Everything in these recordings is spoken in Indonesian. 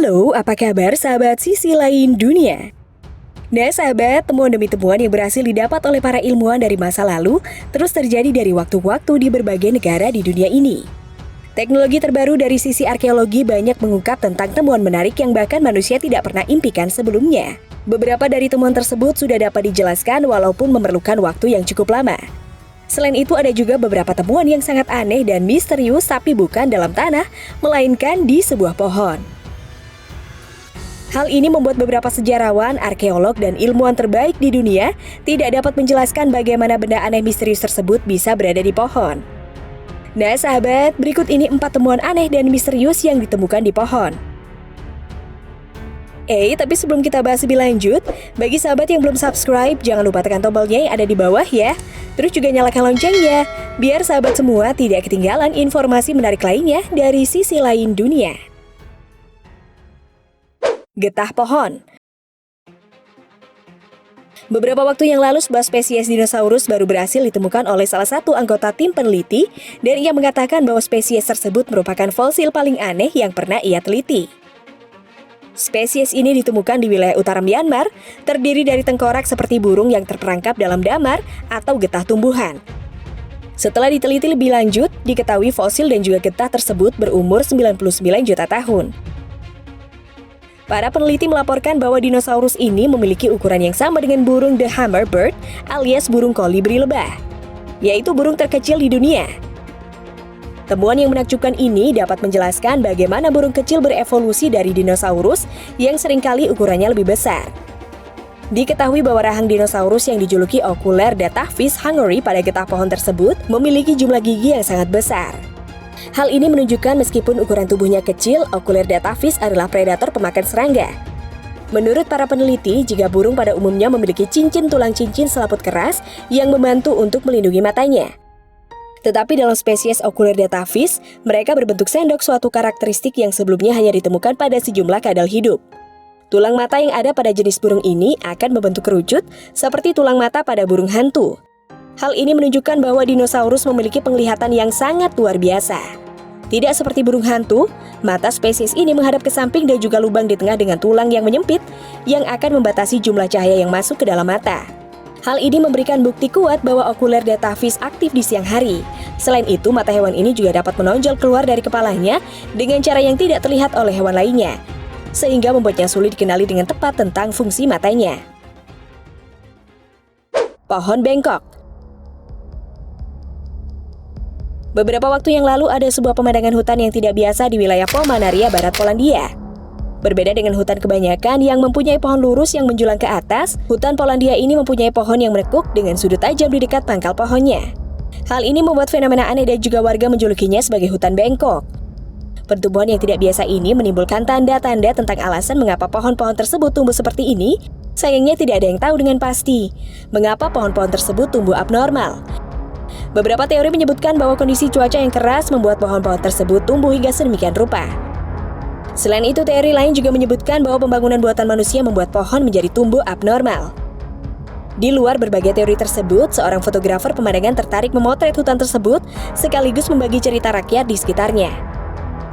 Halo, apa kabar sahabat sisi lain dunia? Nah sahabat, temuan demi temuan yang berhasil didapat oleh para ilmuwan dari masa lalu terus terjadi dari waktu ke waktu di berbagai negara di dunia ini. Teknologi terbaru dari sisi arkeologi banyak mengungkap tentang temuan menarik yang bahkan manusia tidak pernah impikan sebelumnya. Beberapa dari temuan tersebut sudah dapat dijelaskan walaupun memerlukan waktu yang cukup lama. Selain itu ada juga beberapa temuan yang sangat aneh dan misterius tapi bukan dalam tanah, melainkan di sebuah pohon. Hal ini membuat beberapa sejarawan, arkeolog, dan ilmuwan terbaik di dunia tidak dapat menjelaskan bagaimana benda aneh misterius tersebut bisa berada di pohon. Nah sahabat, berikut ini 4 temuan aneh dan misterius yang ditemukan di pohon. Tapi sebelum kita bahas lebih lanjut, bagi sahabat yang belum subscribe, jangan lupa tekan tombolnya yang ada di bawah ya. Terus juga nyalakan loncengnya, biar sahabat semua tidak ketinggalan informasi menarik lainnya dari sisi lain dunia. Getah pohon. Beberapa waktu yang lalu sebuah spesies dinosaurus baru berhasil ditemukan oleh salah satu anggota tim peneliti dan ia mengatakan bahwa spesies tersebut merupakan fosil paling aneh yang pernah ia teliti. Spesies ini ditemukan di wilayah utara Myanmar, terdiri dari tengkorak seperti burung yang terperangkap dalam damar atau getah tumbuhan. Setelah diteliti lebih lanjut, diketahui fosil dan juga getah tersebut berumur 99 juta tahun. Para peneliti melaporkan bahwa dinosaurus ini memiliki ukuran yang sama dengan burung the hummingbird alias burung kolibri lebah, yaitu burung terkecil di dunia. Temuan yang menakjubkan ini dapat menjelaskan bagaimana burung kecil berevolusi dari dinosaurus yang seringkali ukurannya lebih besar. Diketahui bahwa rahang dinosaurus yang dijuluki Oculerdataphis hungari pada getah pohon tersebut memiliki jumlah gigi yang sangat besar. Hal ini menunjukkan meskipun ukuran tubuhnya kecil, Oculerdataphis adalah predator pemakan serangga. Menurut para peneliti, jika burung pada umumnya memiliki cincin tulang cincin selaput keras yang membantu untuk melindungi matanya. Tetapi dalam spesies Oculerdataphis, mereka berbentuk sendok, suatu karakteristik yang sebelumnya hanya ditemukan pada sejumlah kadal hidup. Tulang mata yang ada pada jenis burung ini akan membentuk kerucut seperti tulang mata pada burung hantu. Hal ini menunjukkan bahwa dinosaurus memiliki penglihatan yang sangat luar biasa. Tidak seperti burung hantu, mata spesies ini menghadap ke samping dan juga lubang di tengah dengan tulang yang menyempit yang akan membatasi jumlah cahaya yang masuk ke dalam mata. Hal ini memberikan bukti kuat bahwa Oculerdataphis aktif di siang hari. Selain itu, mata hewan ini juga dapat menonjol keluar dari kepalanya dengan cara yang tidak terlihat oleh hewan lainnya, sehingga membuatnya sulit dikenali dengan tepat tentang fungsi matanya. Pohon bengkok. Beberapa waktu yang lalu ada sebuah pemandangan hutan yang tidak biasa di wilayah Pomanaria, barat Polandia. Berbeda dengan hutan kebanyakan yang mempunyai pohon lurus yang menjulang ke atas, hutan Polandia ini mempunyai pohon yang menekuk dengan sudut tajam di dekat pangkal pohonnya. Hal ini membuat fenomena aneh dan juga warga menjulukinya sebagai hutan bengkok. Pertumbuhan yang tidak biasa ini menimbulkan tanda-tanda tentang alasan mengapa pohon-pohon tersebut tumbuh seperti ini. Sayangnya tidak ada yang tahu dengan pasti mengapa pohon-pohon tersebut tumbuh abnormal. Beberapa teori menyebutkan bahwa kondisi cuaca yang keras membuat pohon-pohon tersebut tumbuh hingga sedemikian rupa. Selain itu, teori lain juga menyebutkan bahwa pembangunan buatan manusia membuat pohon menjadi tumbuh abnormal. Di luar berbagai teori tersebut, seorang fotografer pemandangan tertarik memotret hutan tersebut sekaligus membagi cerita rakyat di sekitarnya.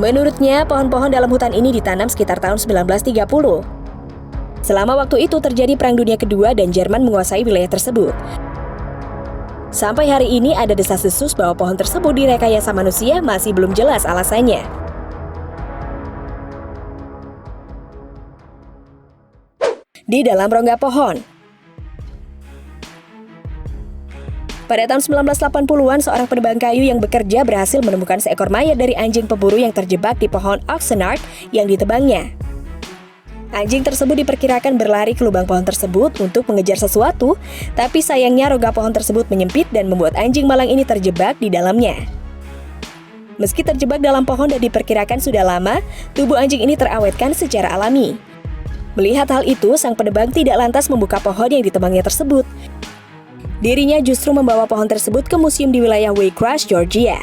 Menurutnya, pohon-pohon dalam hutan ini ditanam sekitar tahun 1930. Selama waktu itu terjadi Perang Dunia Kedua dan Jerman menguasai wilayah tersebut. Sampai hari ini ada desas-desus bahwa pohon tersebut direkayasa manusia, masih belum jelas alasannya. Di dalam rongga pohon. Pada tahun 1980-an, seorang penebang kayu yang bekerja berhasil menemukan seekor mayat dari anjing pemburu yang terjebak di pohon oxenard yang ditebangnya. Anjing tersebut diperkirakan berlari ke lubang pohon tersebut untuk mengejar sesuatu, tapi sayangnya rongga pohon tersebut menyempit dan membuat anjing malang ini terjebak di dalamnya. Meski terjebak dalam pohon dan diperkirakan sudah lama, tubuh anjing ini terawetkan secara alami. Melihat hal itu, sang penebang tidak lantas membuka pohon yang ditebangnya tersebut. Dirinya justru membawa pohon tersebut ke museum di wilayah Waycross, Georgia.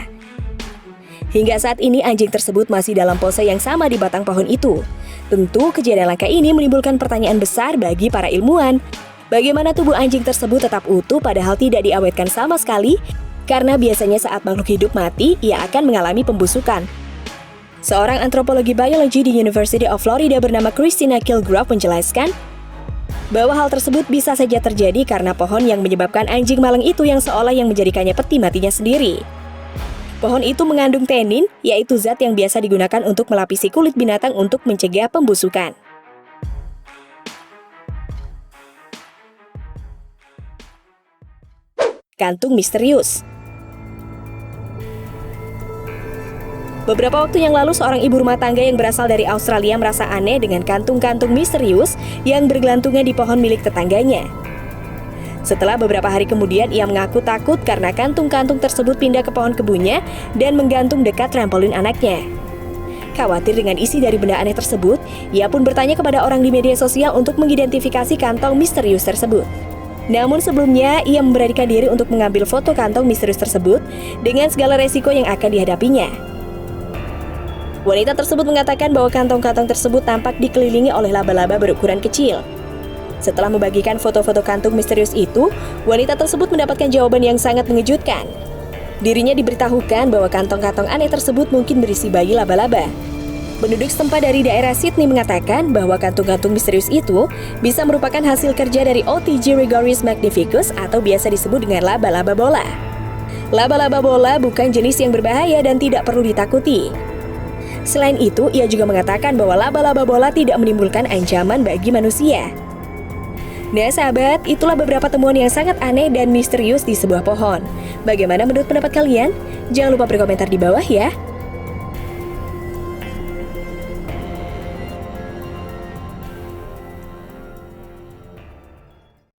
Hingga saat ini anjing tersebut masih dalam pose yang sama di batang pohon itu. Tentu kejadian langka ini menimbulkan pertanyaan besar bagi para ilmuwan. Bagaimana tubuh anjing tersebut tetap utuh padahal tidak diawetkan sama sekali? Karena biasanya saat makhluk hidup mati, ia akan mengalami pembusukan. Seorang antropologi biologi di University of Florida bernama Christina Kilgrove menjelaskan bahwa hal tersebut bisa saja terjadi karena pohon yang menyebabkan anjing malang itu yang seolah yang menjadikannya peti matinya sendiri. Pohon itu mengandung tenin, yaitu zat yang biasa digunakan untuk melapisi kulit binatang untuk mencegah pembusukan. Kantung misterius. Beberapa waktu yang lalu, seorang ibu rumah tangga yang berasal dari Australia merasa aneh dengan kantung-kantung misterius yang bergelantungan di pohon milik tetangganya. Setelah beberapa hari kemudian, ia mengaku takut karena kantung-kantung tersebut pindah ke pohon kebunnya dan menggantung dekat trampolin anaknya. Khawatir dengan isi dari benda aneh tersebut, ia pun bertanya kepada orang di media sosial untuk mengidentifikasi kantong misterius tersebut. Namun sebelumnya, ia memberanikan diri untuk mengambil foto kantong misterius tersebut dengan segala resiko yang akan dihadapinya. Wanita tersebut mengatakan bahwa kantong-kantong tersebut tampak dikelilingi oleh laba-laba berukuran kecil. Setelah membagikan foto-foto kantung misterius itu, wanita tersebut mendapatkan jawaban yang sangat mengejutkan. Dirinya diberitahukan bahwa kantong-kantong aneh tersebut mungkin berisi bayi laba-laba. Penduduk setempat dari daerah Sydney mengatakan bahwa kantung-kantung misterius itu bisa merupakan hasil kerja dari OTG Rigoris magnificus atau biasa disebut dengan laba-laba bola. Laba-laba bola bukan jenis yang berbahaya dan tidak perlu ditakuti. Selain itu, ia juga mengatakan bahwa laba-laba bola tidak menimbulkan ancaman bagi manusia. Nah sahabat, itulah beberapa temuan yang sangat aneh dan misterius di sebuah pohon. Bagaimana menurut pendapat kalian? Jangan lupa berkomentar di bawah ya.